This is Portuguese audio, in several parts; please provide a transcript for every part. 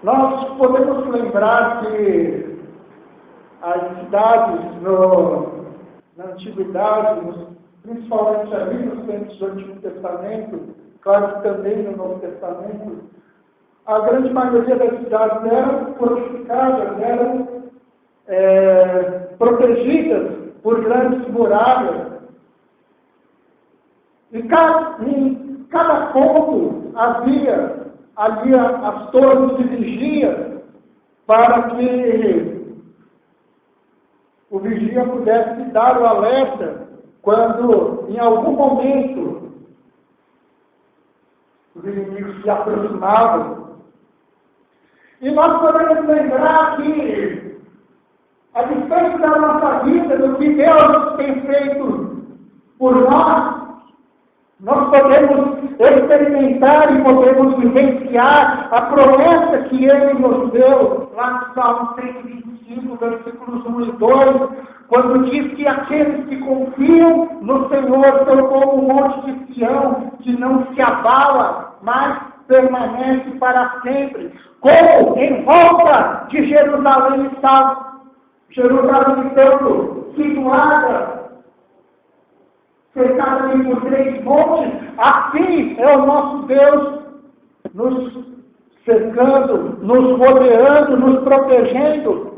Nós podemos lembrar que as cidades na Antiguidade, principalmente ali nos tempos do Antigo Testamento, claro que também no Novo Testamento, a grande maioria das cidades eram fortificadas, eram protegidas por grandes muralhas. E em cada ponto havia ali as torres de vigia para que o vigia pudesse dar o alerta quando, em algum momento, os inimigos se aproximavam. E nós podemos lembrar que, a despeito da nossa vida, do que Deus tem feito por nós podemos experimentar e podemos vivenciar a promessa que Ele nos deu, lá no Salmo 125, versículos 1 e 2, quando diz que aqueles que confiam no Senhor são como o monte de Sião, que não se abala, mas permanece para sempre. Como em volta de Jerusalém está Jerusalém Santo, situada, cercada por 3 montes, assim é o nosso Deus nos cercando, nos rodeando, nos protegendo.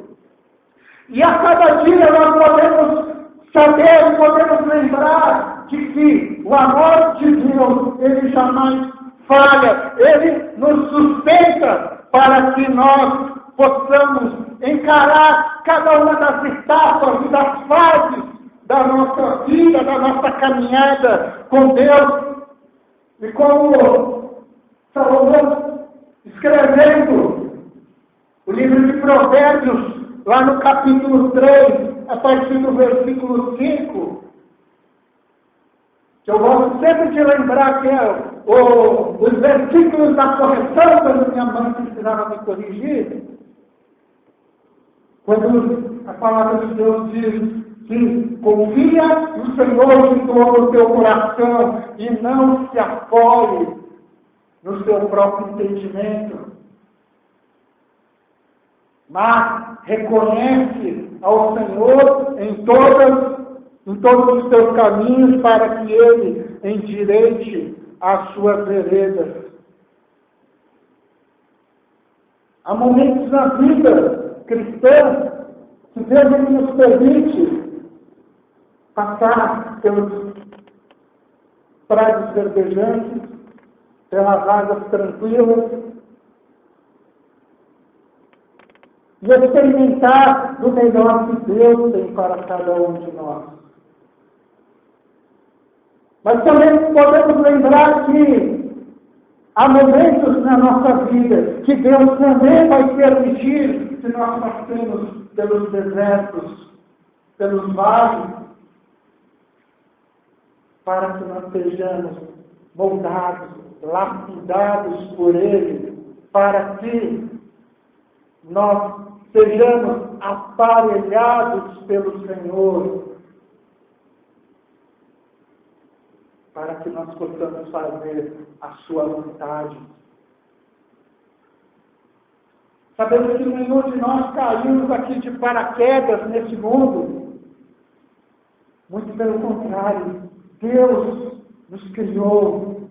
E a cada dia nós podemos saber e podemos lembrar de que o amor de Deus, Ele jamais falha, Ele nos sustenta para que nós possamos encarar cada uma das etapas e das fases da nossa vida, da nossa caminhada com Deus. E como Salomão, escrevendo o livro de Provérbios, lá no capítulo 3, a partir do versículo 5, que eu gosto sempre de lembrar que é os versículos da correção, quando minha mãe precisava me corrigir, quando a palavra de Deus diz que confia no Senhor de todo o teu coração e não se apoie no seu próprio entendimento, mas reconhece ao Senhor em todos os teus caminhos para que Ele endireite as suas veredas. Há momentos na vida cristã que Deus nos permite passar pelos prados verdejantes, pelas águas tranquilas, e experimentar do melhor que Deus tem para cada um de nós. Mas também podemos lembrar que há momentos na nossa vida que Deus também vai permitir que nós passemos pelos desertos, pelos vales, para que nós sejamos moldados, lapidados por Ele, para que nós sejamos aparelhados pelo Senhor, para que nós possamos fazer a sua vontade. Sabemos que nenhum de nós caímos aqui de paraquedas nesse mundo. Muito pelo contrário, Deus nos criou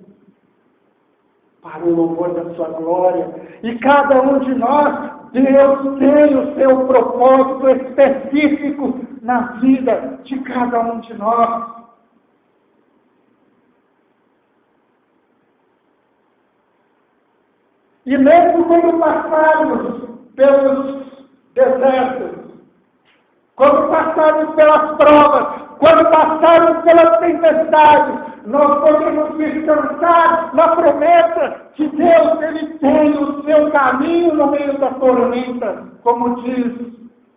para o louvor da sua glória. E cada um de nós, Deus tem o seu propósito específico na vida de cada um de nós. E mesmo quando passarmos pelos desertos, quando passarmos pelas provas, quando passarmos pelas tempestades, nós podemos descansar na promessa que Deus Ele tem o seu caminho no meio da tormenta, como diz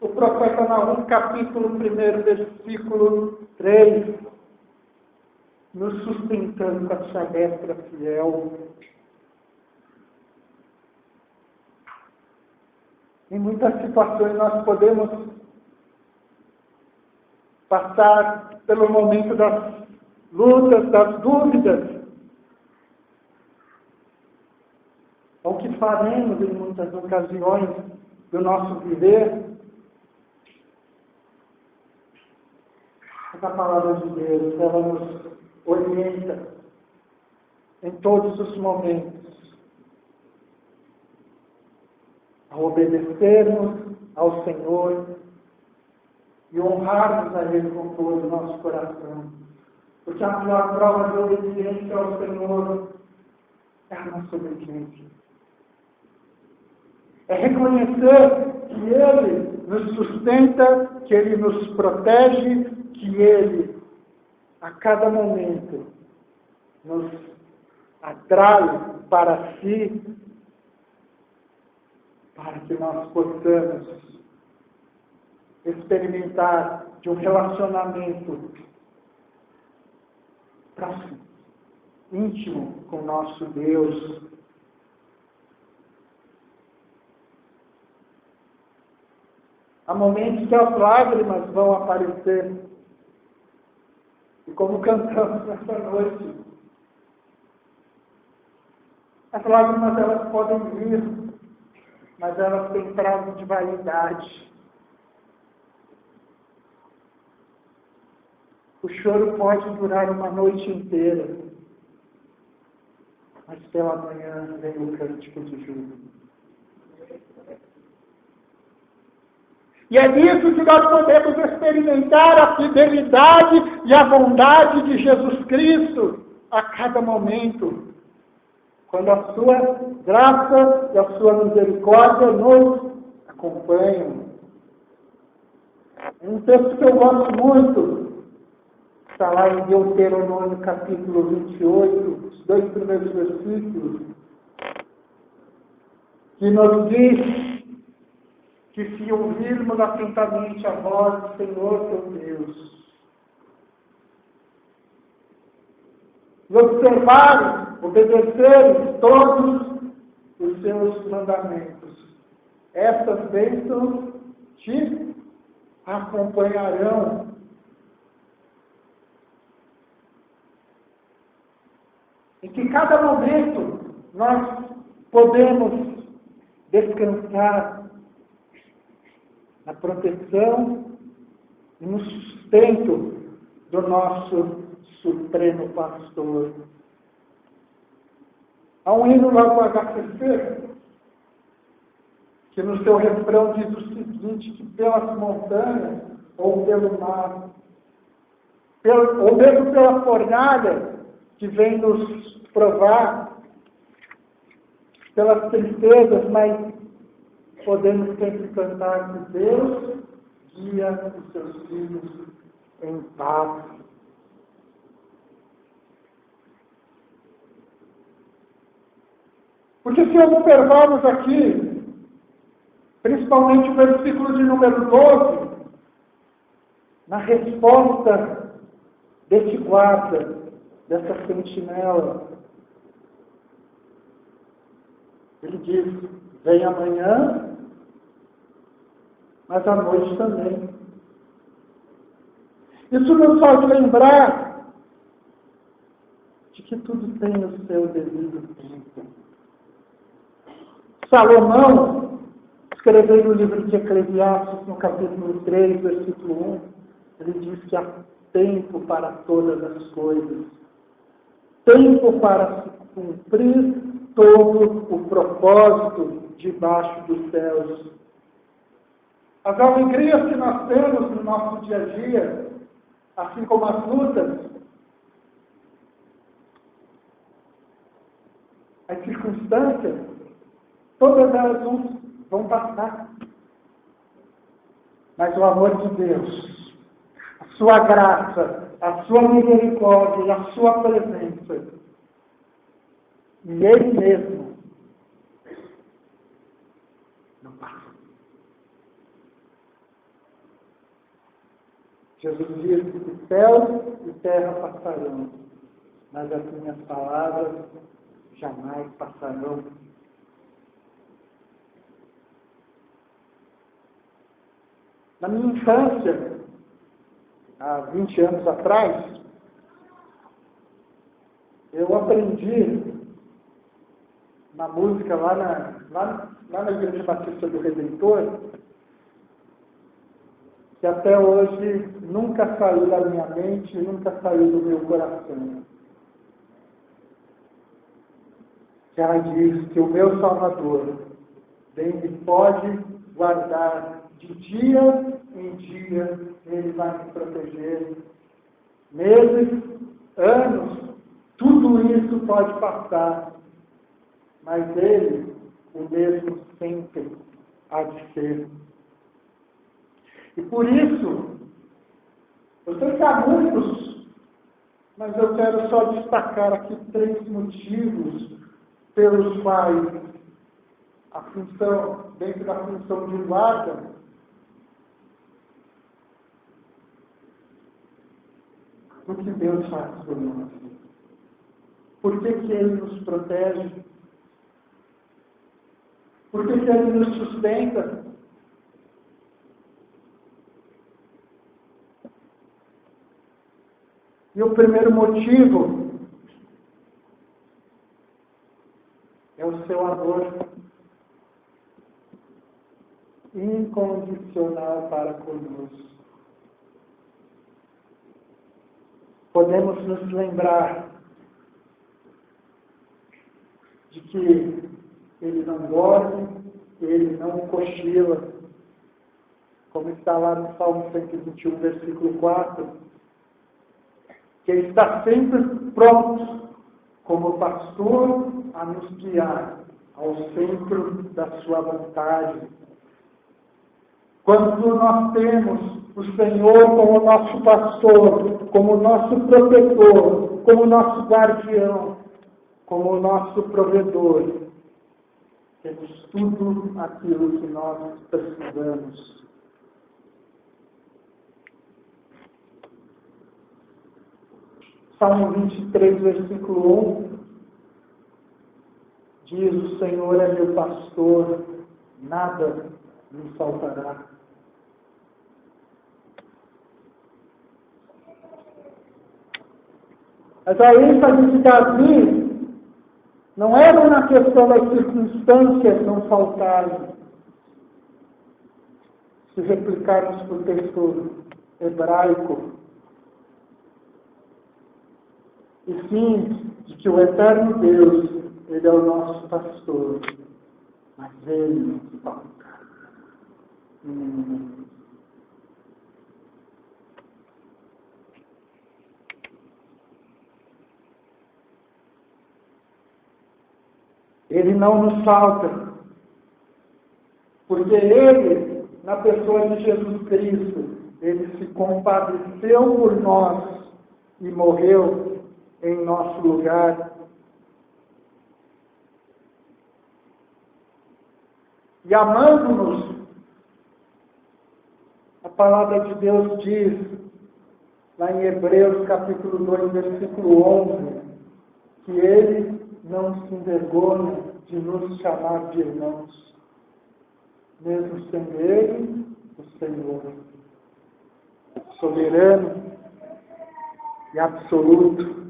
o profeta Naum, capítulo 1, versículo 3, nos sustentando com a sua destra fiel. Em muitas situações nós podemos passar pelo momento das lutas, das dúvidas. Ao que faremos em muitas ocasiões do nosso viver. Essa palavra de Deus, ela nos orienta em todos os momentos a obedecermos ao Senhor e honrarmos a Ele com todo o nosso coração. Porque a maior prova de obediência ao Senhor é a nossa obediência. É reconhecer que Ele nos sustenta, que Ele nos protege, que Ele, a cada momento, nos atrai para si, para que nós possamos experimentar de um relacionamento próximo, íntimo com nosso Deus. Há momentos que as lágrimas vão aparecer. E como cantamos nessa noite, as lágrimas elas podem vir, mas elas têm prazo de validade. O choro pode durar uma noite inteira, mas pela manhã vem o cântico de júbilo. E é nisso que nós podemos experimentar a fidelidade e a bondade de Jesus Cristo a cada momento, quando a sua graça e a sua misericórdia nos acompanham. Um texto que eu gosto muito, está lá em Deuteronômio capítulo 28, os 2 primeiros versículos, que nos diz que se ouvirmos atentamente a voz do Senhor teu Deus, e observares, obedecermos todos os seus mandamentos, estas bênçãos te acompanharão. Em que cada momento nós podemos descansar na proteção e no sustento do nosso Supremo Pastor. Há um hino lá do HCC, que no seu refrão diz o seguinte, que pelas montanhas ou pelo mar, ou mesmo pela fornalha que vem nos provar, pelas tristezas, mas podemos sempre cantar que Deus guia os seus filhos em paz. Porque se observarmos aqui, principalmente o versículo de número 12, na resposta desse guarda, dessa sentinela, ele diz, vem amanhã, mas à noite também. Isso nos faz lembrar de que tudo tem o seu devido tempo. Salomão, escrevendo no livro de Eclesiastes, no capítulo 3, versículo 1, ele diz que há tempo para todas as coisas. Tempo para se cumprir todo o propósito debaixo dos céus. As alegrias que nós temos no nosso dia a dia, assim como as lutas, as circunstâncias, todas elas vão passar. Mas o amor de Deus, a sua graça, a sua misericórdia e a sua presença, e Ele mesmo, não passa. Jesus diz que céu e terra passarão, mas as minhas palavras jamais passarão. Na minha infância, há 20 anos atrás, eu aprendi uma música lá na Igreja Batista do Redentor, que até hoje nunca saiu da minha mente, nunca saiu do meu coração. Que ela diz que o meu Salvador bem me pode guardar de dia em dia, Ele vai me proteger. Meses, anos, tudo isso pode passar, mas Ele, o mesmo sempre, há de ser. E por isso, eu sei que há muitos, mas eu quero só destacar aqui 3 motivos pelos quais a função, dentro da função de guarda, o que Deus faz por nós. Por que Ele nos protege? Por que Ele nos sustenta? E o primeiro motivo é o seu amor incondicional para conosco. Podemos nos lembrar de que Ele não dorme, Ele não cochila, como está lá no Salmo 121, versículo 4, que Ele está sempre pronto, como pastor, a nos guiar ao centro da sua vontade. Quando nós temos o Senhor como nosso pastor, como nosso protetor, como nosso guardião, como nosso provedor, temos tudo aquilo que nós precisamos. Salmo 23, versículo 1, diz: o Senhor é meu pastor, nada me faltará. Mas a ênfase de Davi não era na questão das circunstâncias não faltarem. Se replicarmos para o texto hebraico, e sim de que o eterno Deus, Ele é o nosso pastor, mas Ele não falta. Ele não nos falta, porque Ele, na pessoa de Jesus Cristo, Ele se compadeceu por nós e morreu em nosso lugar. E amando-nos, a palavra de Deus diz, lá em Hebreus capítulo 2, versículo 11, que Ele não se envergonha de nos chamar de irmãos, mesmo sendo Ele o Senhor, soberano e absoluto.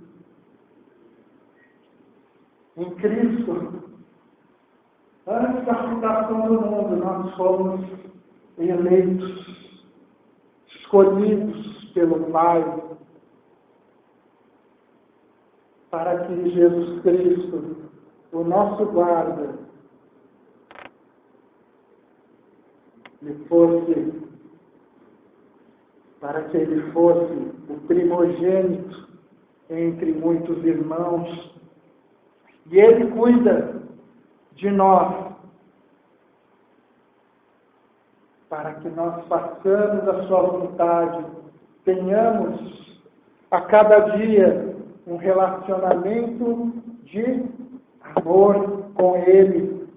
Em Cristo, antes da fundação do mundo, nós fomos eleitos, escolhidos pelo Pai, para que Jesus Cristo, o nosso guarda, para que Ele fosse o primogênito entre muitos irmãos. E Ele cuida de nós, para que nós façamos a sua vontade, tenhamos a cada dia um relacionamento de amor com Ele.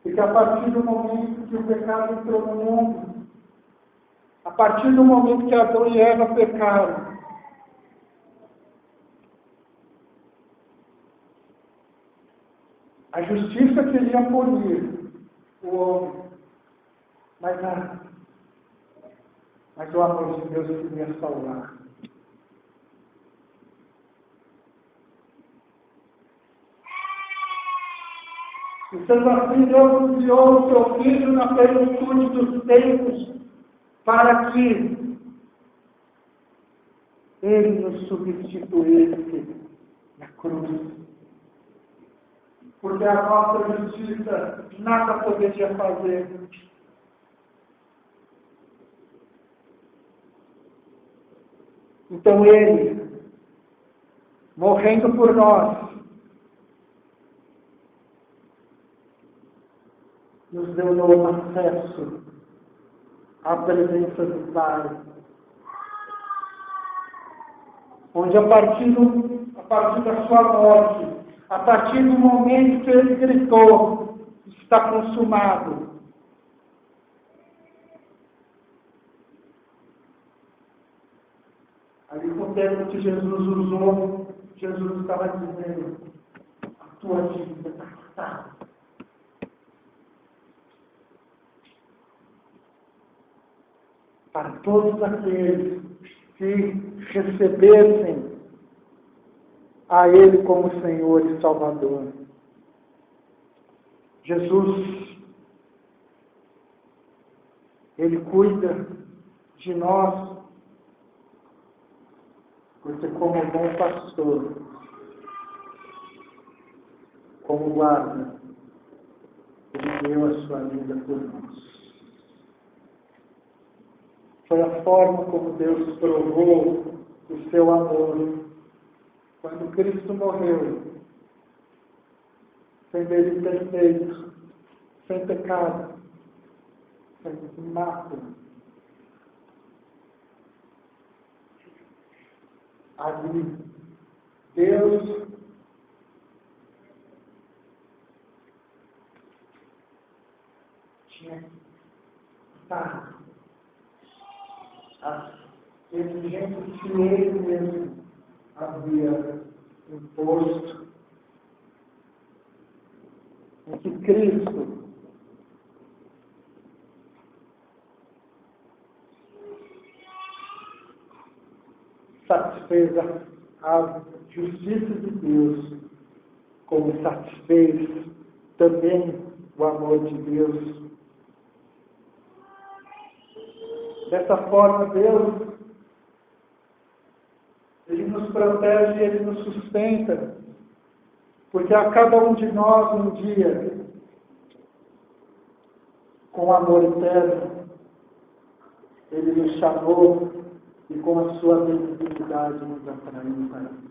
Porque a partir do momento que o pecado entrou no mundo, a partir do momento que Adão e Eva pecaram, a justiça queria punir o homem, mas o amor de Deus queria salvar. E sendo assim, Deus enviou o seu Filho na plenitude dos tempos para que Ele nos substituísse na cruz. Porque a nossa justiça nada poderia fazer. Então Ele, morrendo por nós, nos deu novo acesso à presença do Pai. Onde a partir da sua morte, a partir do momento que Ele gritou, está consumado. Ali com o termo que Jesus usou, Jesus estava dizendo, a tua dívida está quitada. Para todos aqueles que recebessem a Ele como Senhor e Salvador. Jesus, Ele cuida de nós, porque como bom pastor, como guarda, Ele deu a sua vida por nós. Foi a forma como Deus provou o seu amor quando Cristo morreu, sendo Ele perfeito, sem pecado, sem mácula. Ali, Deus tinha dado as exigências que Ele mesmo havia imposto, em que Cristo satisfez a justiça de Deus, como satisfez também o amor de Deus. Dessa forma, Deus, Ele nos protege, Ele nos sustenta, porque a cada um de nós, um dia, com amor eterno, Ele nos chamou e com a sua benignidade nos atraiu para Ele.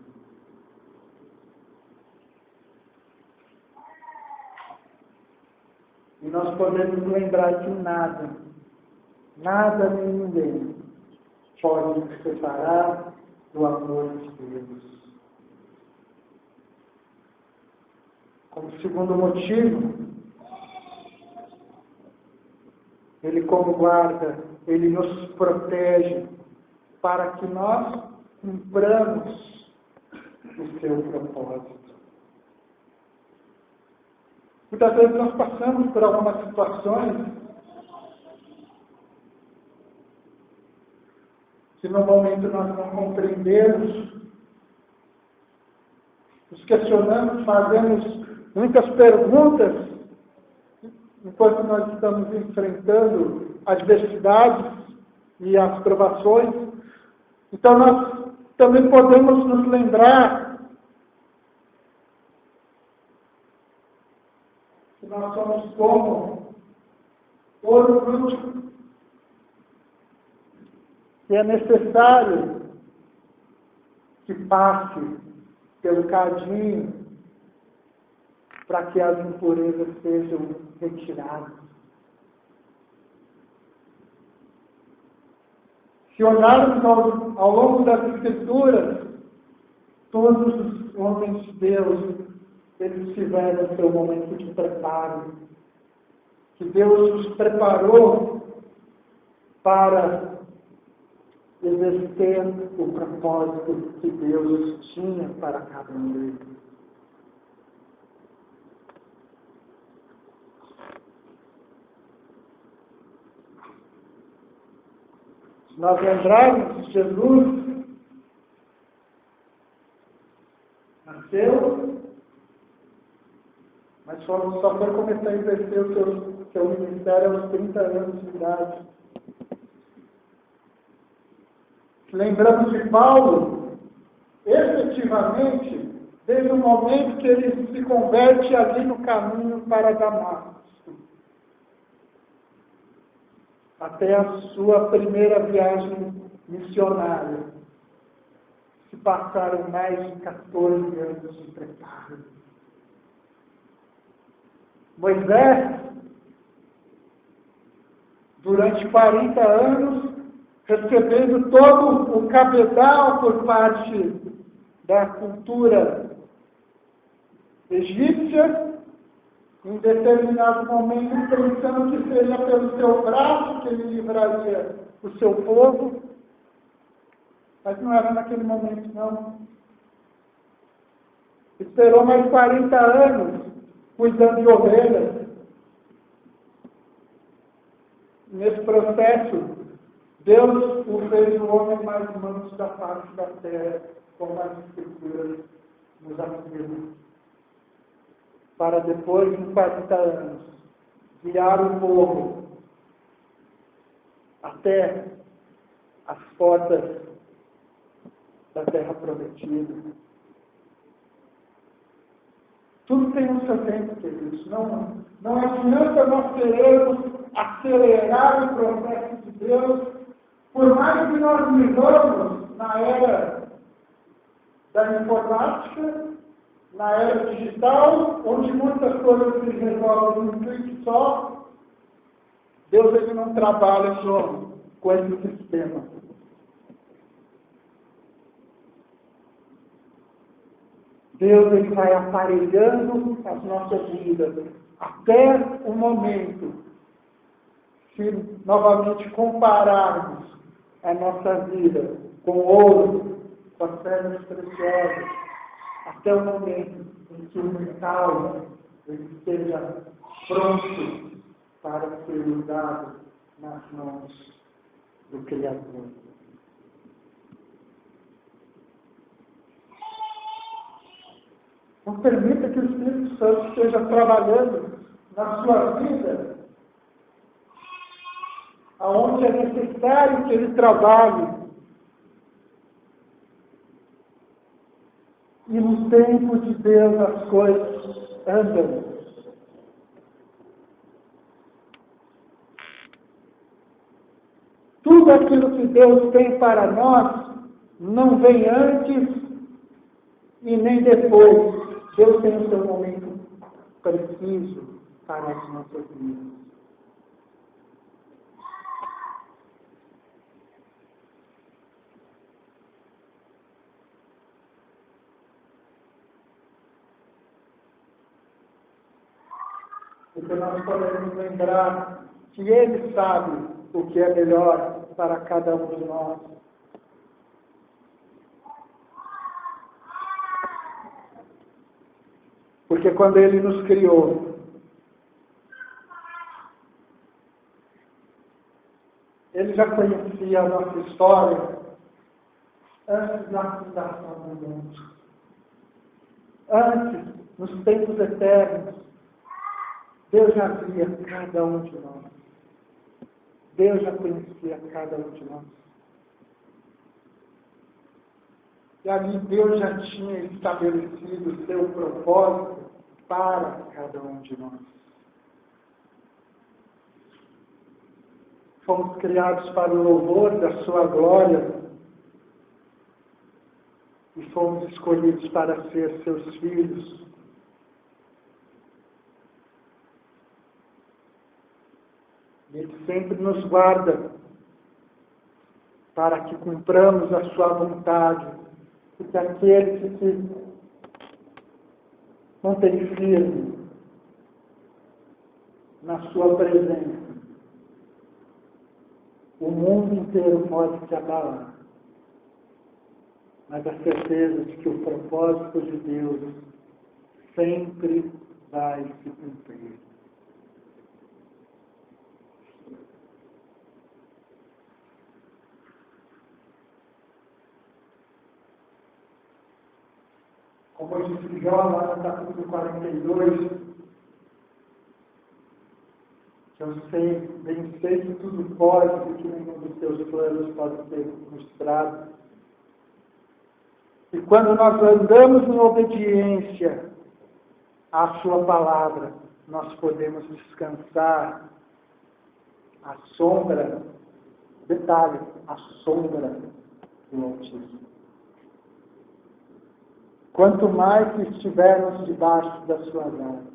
E nós podemos lembrar que nada nem ninguém pode nos separar do amor de Deus. Como segundo motivo, Ele como guarda, Ele nos protege para que nós cumpramos o seu propósito. Muitas vezes nós passamos por algumas situações que no momento nós não compreendemos, nos questionamos, fazemos muitas perguntas, enquanto nós estamos enfrentando adversidades e as provações. Então nós também podemos nos lembrar que nós somos como ouro bruto, que é necessário que passe pelo cadinho para que as impurezas sejam retiradas. Se olharmos ao longo das Escrituras, todos os homens de Deus, eles tiveram seu momento de preparo, que Deus os preparou para exercer o propósito que Deus tinha para cada um deles. Se nós lembrarmos, Jesus nasceu, Mas só foi começar a exercer o seu ministério aos 30 anos de idade. Lembramos de Paulo, efetivamente, desde o momento que ele se converte ali no caminho para Damasco, até a sua primeira viagem missionária, se passaram mais de 14 anos de preparo. Moisés, durante 40 anos, recebendo todo o cabedal por parte da cultura egípcia, em determinado momento pensando que seria pelo seu braço que ele livraria o seu povo, mas não era naquele momento, não. Esperou mais 40 anos cuidando de ovelhas. Nesse processo, Deus o fez o homem mais manso da face da terra, como as Escrituras nos afirmam. Para depois, em 40 anos, guiar o povo até as portas da terra prometida. Tudo tem o seu tempo, queridos. Não adianta nós querermos acelerar o processo de Deus, por mais que nós vivamos na era da informática, na era digital, onde muitas coisas se resolvem num clique só. Deus ele não trabalha só com esse sistema. Deus ele vai aparelhando as nossas vidas até o momento, se novamente compararmos a nossa vida com ouro, com as pedras preciosas, até o momento em que o metal esteja pronto para ser usado nas mãos do Criador. Não permita que o Espírito Santo esteja trabalhando na sua vida, aonde é necessário que ele trabalhe. E no tempo de Deus as coisas andam. Tudo aquilo que Deus tem para nós não vem antes e nem depois. Deus tem o seu momento preciso para as nossas vidas. Porque nós podemos lembrar que Ele sabe o que é melhor para cada um de nós. Porque quando Ele nos criou, Ele já conhecia a nossa história antes da fundação do mundo. Antes, nos tempos eternos, Deus já via cada um de nós. Deus já conhecia cada um de nós. E ali Deus já tinha estabelecido o seu propósito para cada um de nós. Fomos criados para o louvor da sua glória e fomos escolhidos para ser seus filhos. E Ele sempre nos guarda para que cumpramos a sua vontade. Porque aquele que se mantém firme na sua presença, o mundo inteiro pode se abalar. Mas a certeza de que o propósito de Deus sempre vai se cumprir. Como disse Jó, lá no capítulo 42, Eu sei, bem sei que tudo pode e que nenhum dos teus planos pode ser frustrado. E quando nós andamos em obediência à sua palavra, nós podemos descansar à sombra, detalhe, à sombra do Altíssimo. Quanto mais estivermos debaixo das suas asas.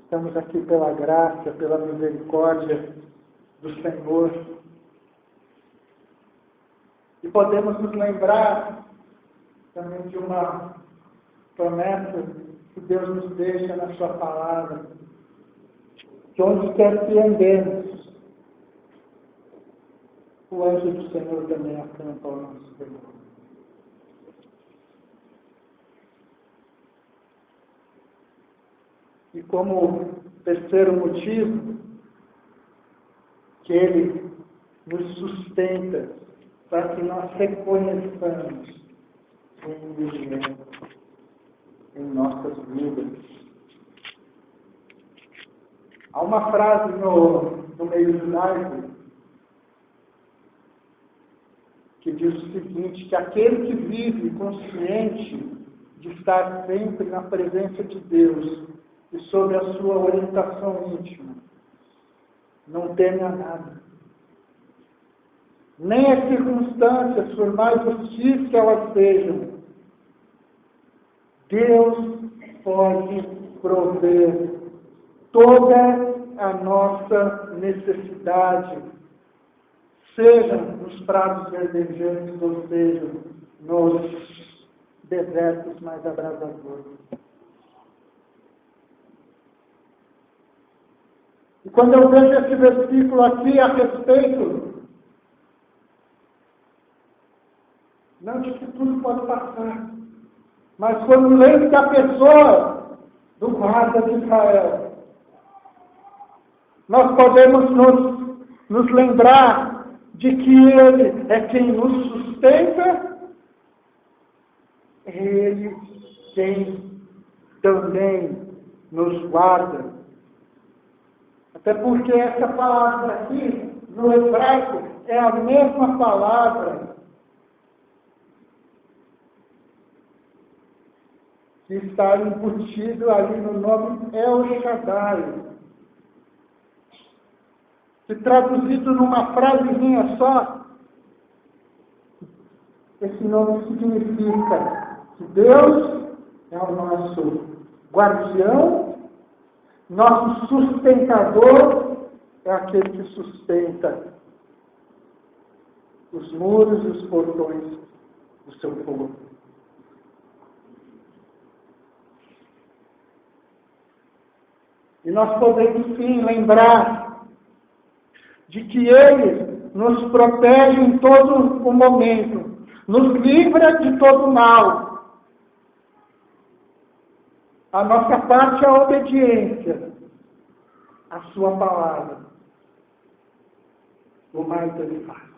Estamos aqui pela graça, pela misericórdia do Senhor. E podemos nos lembrar também de uma promessa que Deus nos deixa na sua palavra, que onde quer que andemos, o anjo do Senhor também acampa ao nosso redor. E como terceiro motivo, que Ele nos sustenta para que nós reconheçamos quem Ele é em nossas vidas. Há uma frase no meio judaico que diz o seguinte, que aquele que vive consciente de estar sempre na presença de Deus e sob a sua orientação íntima, não teme a nada. Nem as circunstâncias, por mais hostis que elas sejam, Deus pode prover toda a nossa necessidade, seja nos prados verdejantes, ou seja, nos desertos mais abrasadores. E quando eu vejo esse versículo aqui a respeito, não de que tudo pode passar, mas quando lembro da pessoa do guarda de Israel, nós podemos nos lembrar de que Ele é quem nos sustenta, Ele quem também nos guarda. Até porque essa palavra aqui, no hebraico, é a mesma palavra que está embutido ali no nome El Shaddai. Se traduzido numa frasezinha só, esse nome significa que Deus é o nosso guardião, nosso sustentador é aquele que sustenta os muros e os portões do seu povo. E nós podemos sim lembrar de que Ele nos protege em todo o momento, nos livra de todo mal. A nossa parte é a obediência à sua palavra. O mais Ele faz.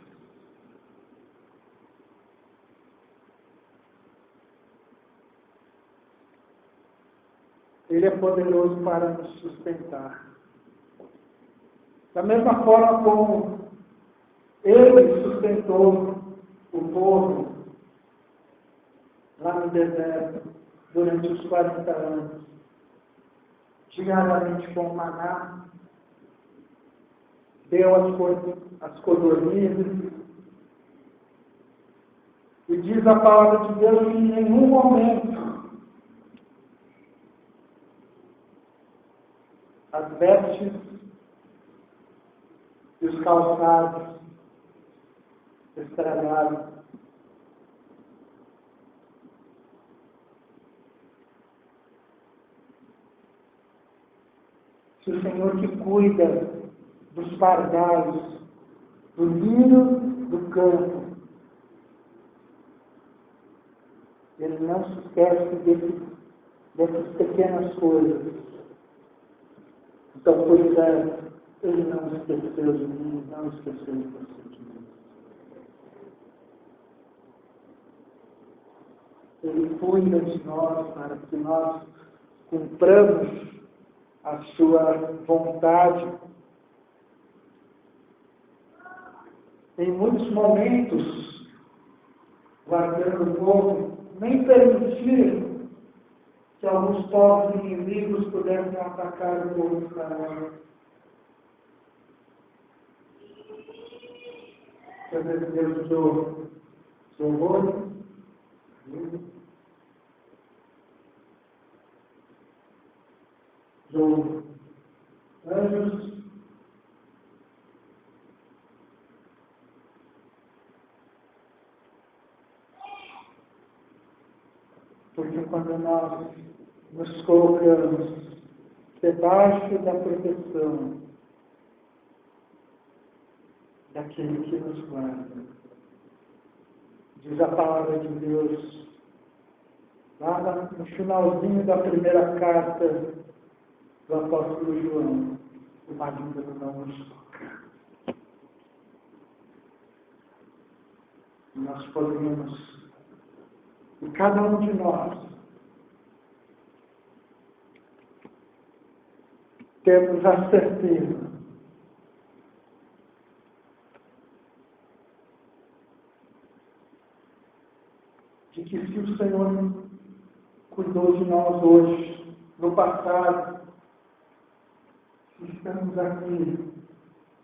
Ele é poderoso para nos sustentar. Da mesma forma como Ele sustentou o povo lá no deserto durante os 40 anos, diariamente com o maná, deu as codornizes, e diz a palavra de Deus que em nenhum momento as vestes e os calçados estragaram. Se o Senhor que cuida dos pardais, do lírio do campo, Ele não se esquece dessas pequenas coisas. Então, pois é, Ele não esqueceu de mim, não esqueceu de você. Ele cuida de nós para que nós cumpramos a sua vontade. Em muitos momentos, o Adriano Povo nem permitia que alguns povos inimigos pudessem atacar o povo de Israel. Deus usou horror, usou anjos, porque quando nós nos colocamos debaixo da proteção daquele que nos guarda, diz a palavra de Deus, lá no finalzinho da primeira carta do apóstolo João, o maligno não nos toca. Nós podemos, e cada um de nós, temos a certeza de que se o Senhor cuidou de nós hoje, no passado, se estamos aqui,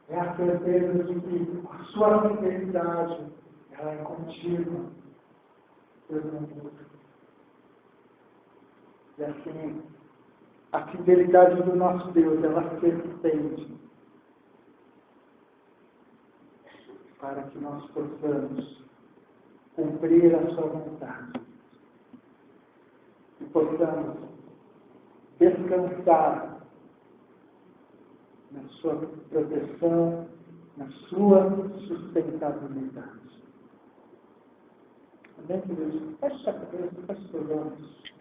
é a certeza de que a sua fidelidade, ela é contínua. E assim, a fidelidade do nosso Deus, ela se estende para que nós possamos cumprir a sua vontade e possamos descansar na sua proteção, na sua sustentabilidade. Amém, queridos? Feche a cabeça, feche os olhos.